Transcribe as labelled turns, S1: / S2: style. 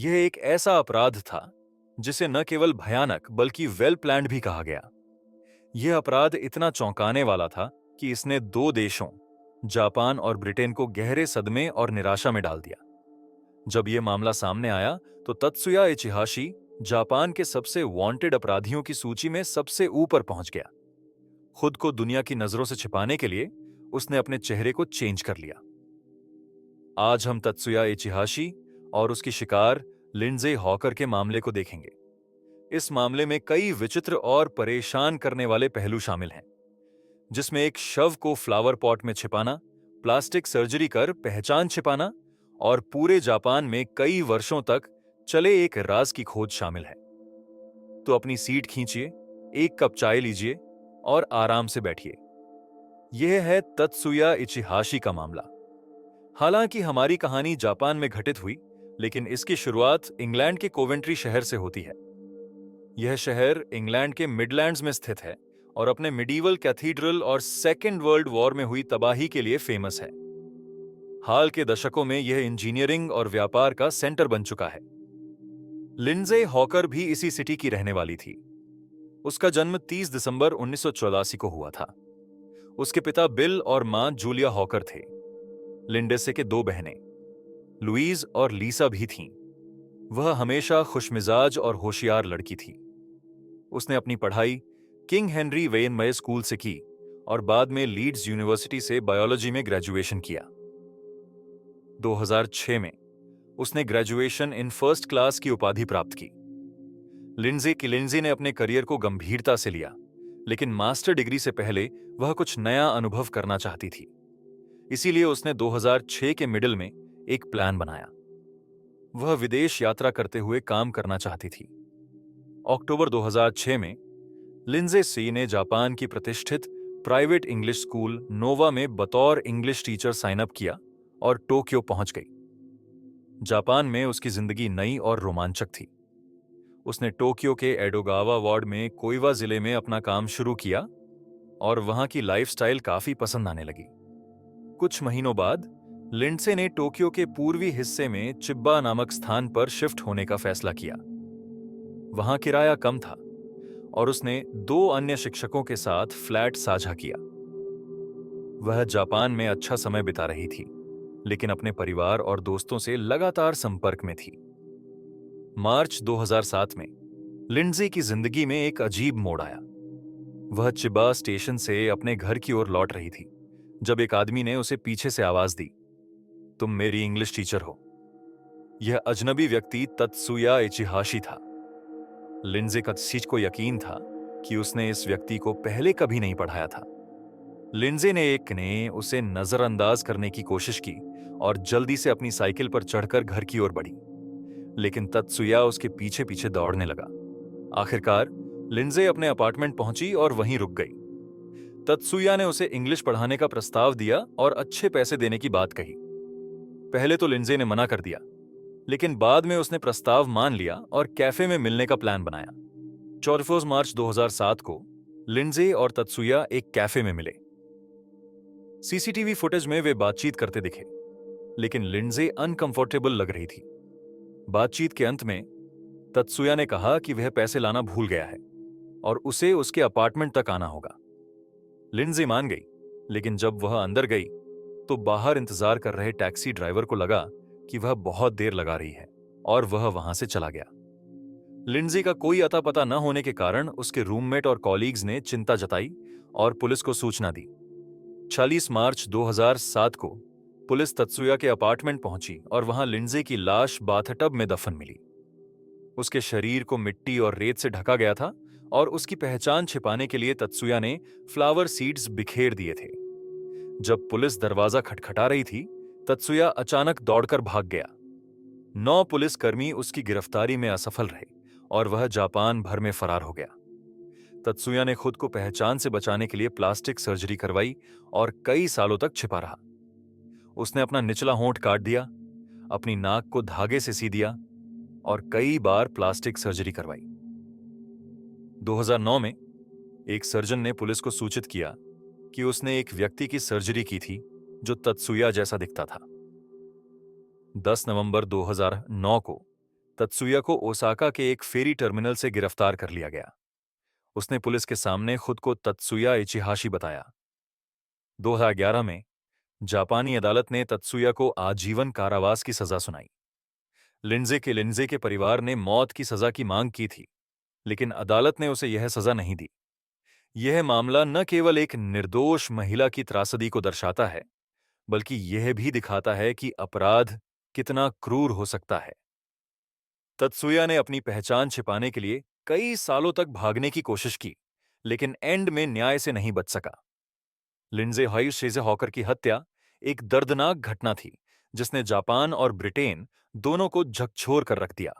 S1: यह एक ऐसा अपराध था जिसे न केवल भयानक बल्कि वेल प्लान्ड भी कहा गया। यह अपराध इतना चौंकाने वाला था कि इसने दो देशों, जापान और ब्रिटेन को गहरे सदमे और निराशा में डाल दिया। जब यह मामला सामने आया तो तत्सुया इचिहाशी जापान के सबसे वांटेड अपराधियों की सूची में सबसे ऊपर पहुंच गया। खुद को दुनिया की नजरों से छिपाने के लिए उसने अपने चेहरे को चेंज कर लिया। आज हम तत्सुया इचिहाशी और उसकी शिकार लिंडजे हॉकर के मामले को देखेंगे। इस मामले में कई विचित्र और परेशान करने वाले पहलू शामिल हैं, जिसमें एक शव को फ्लावर पॉट में छिपाना, प्लास्टिक सर्जरी कर पहचान छिपाना और पूरे जापान में कई वर्षों तक चले एक राज की खोज शामिल है। तो अपनी सीट खींचिए, एक कप चाय लीजिए और आराम से बैठिए। यह है तत्सुया इचिहाशी का मामला। हालांकि हमारी कहानी जापान में घटित हुई, लेकिन इसकी शुरुआत इंग्लैंड के कोवेंट्री शहर से होती है। यह शहर इंग्लैंड के मिडलैंड्स में स्थित है और अपने मिडीवल कैथीड्रल और सेकेंड वर्ल्ड वॉर में हुई तबाही के लिए फेमस है। हाल के दशकों में यह इंजीनियरिंग और व्यापार का सेंटर बन चुका है। लिंडजे हॉकर भी इसी सिटी की रहने वाली थी। उसका जन्म 30 दिसंबर 1984 को हुआ था। उसके पिता बिल और मां जूलिया हॉकर थे। लिंडेसे के दो बहनें, लुईज और लीसा भी थीं। वह हमेशा खुशमिजाज और होशियार लड़की थी। उसने अपनी पढ़ाई किंग हेनरी वेनमय स्कूल से की और बाद में लीड्स यूनिवर्सिटी से बायोलॉजी में ग्रेजुएशन किया। 2006 में उसने ग्रेजुएशन इन फर्स्ट क्लास की उपाधि प्राप्त की। लिंडजे ने अपने करियर को गंभीरता से लिया, लेकिन मास्टर डिग्री से पहले वह कुछ नया अनुभव करना चाहती थी। इसीलिए उसने 2006 के मिडिल में एक प्लान बनाया। वह विदेश यात्रा करते हुए काम करना चाहती थी। अक्टूबर 2006 में लिंडजे सी ने जापान की प्रतिष्ठित प्राइवेट इंग्लिश स्कूल नोवा में बतौर इंग्लिश टीचर साइन अप किया और टोक्यो पहुंच गई। जापान में उसकी जिंदगी नई और रोमांचक थी। उसने टोक्यो के एडोगावा वार्ड में कोइवा जिले में अपना काम शुरू किया और वहां की लाइफस्टाइल काफी पसंद आने लगी। कुछ महीनों बाद लिंडसे ने टोक्यो के पूर्वी हिस्से में चिब्बा नामक स्थान पर शिफ्ट होने का फैसला किया। वहां किराया कम था और उसने दो अन्य शिक्षकों के साथ फ्लैट साझा किया। वह जापान में अच्छा समय बिता रही थी, लेकिन अपने परिवार और दोस्तों से लगातार संपर्क में थी। मार्च 2007 में लिंडजे की जिंदगी में एक अजीब मोड़ आया। वह चिबा स्टेशन से अपने घर की ओर लौट रही थी जब एक आदमी ने उसे पीछे से आवाज दी, तुम मेरी इंग्लिश टीचर हो। यह अजनबी व्यक्ति तत्सुया इचिहाशी था। लिंडजे का इस चीज को यकीन था कि उसने इस व्यक्ति को पहले कभी नहीं पढ़ाया था। लिंडजे ने उसे नजरअंदाज करने की कोशिश की और जल्दी से अपनी साइकिल पर चढ़कर घर की ओर बढ़ी, लेकिन तत्सुया उसके पीछे पीछे दौड़ने लगा। आखिरकार लिंडजे अपने अपार्टमेंट पहुंची और वहीं रुक गई। तत्सुया ने उसे इंग्लिश पढ़ाने का प्रस्ताव दिया और अच्छे पैसे देने की बात कही। पहले तो लिंडजे ने मना कर दिया, लेकिन बाद में उसने प्रस्ताव मान लिया और कैफे में मिलने का प्लान बनाया। 24 मार्च 2007 को लिंडजे और तत्सुया एक कैफे में मिले। सीसीटीवी फुटेज में वे बातचीत करते दिखे, लेकिन लिंडजे अनकंफर्टेबल लग रही थी। बातचीत के अंत में तत्सुया ने कहा कि वह पैसे लाना भूल गया है और उसे उसके अपार्टमेंट तक आना होगा। लिंडजे मान गई, लेकिन जब वह अंदर गई तो बाहर इंतजार कर रहे टैक्सी ड्राइवर को लगा कि वह बहुत देर लगा रही है और वह वहां से चला गया। लिंडजे का कोई अता पता न होने के कारण उसके रूममेट और कॉलीग्स ने चिंता जताई और पुलिस को सूचना दी। 40 मार्च 2007 को पुलिस तत्सुया के अपार्टमेंट पहुंची और वहां लिंडजे की लाश बाथटब में दफन मिली। उसके शरीर को मिट्टी और रेत से ढका गया था और उसकी पहचान छिपाने के लिए तत्सुया ने फ्लावर सीड्स बिखेर दिए थे। जब पुलिस दरवाजा खटखटा रही थी, तत्सुया अचानक दौड़कर भाग गया। 9 पुलिसकर्मी उसकी गिरफ्तारी में असफल रहे और वह जापान भर में फरार हो गया। तत्सुया ने खुद को पहचान से बचाने के लिए प्लास्टिक सर्जरी करवाई और कई सालों तक छिपा रहा। उसने अपना निचला होंठ काट दिया, अपनी नाक को धागे से सी दिया और कई बार प्लास्टिक सर्जरी करवाई। 2009 में एक सर्जन ने पुलिस को सूचित किया कि उसने एक व्यक्ति की सर्जरी की थी जो तत्सुया जैसा दिखता था। 10 नवंबर 2009 को तत्सुया को ओसाका के एक फेरी टर्मिनल से गिरफ्तार कर लिया गया। उसने पुलिस के सामने खुद को तत्सुया इचिहाशी बताया। 2011 में जापानी अदालत ने तत्सुया को आजीवन कारावास की सजा सुनाई। लिंजे के परिवार ने मौत की सजा की मांग की थी, लेकिन अदालत ने उसे यह सजा नहीं दी। यह मामला न केवल एक निर्दोष महिला की त्रासदी को दर्शाता है, बल्कि यह भी दिखाता है कि अपराध कितना क्रूर हो सकता है। तत्सुया ने अपनी पहचान छिपाने के लिए कई सालों तक भागने की कोशिश की, लेकिन एंड में न्याय से नहीं बच सका। लिंजे हॉयशेजे हॉकर की हत्या एक दर्दनाक घटना थी, जिसने जापान और ब्रिटेन दोनों को झकझोर कर रख दिया।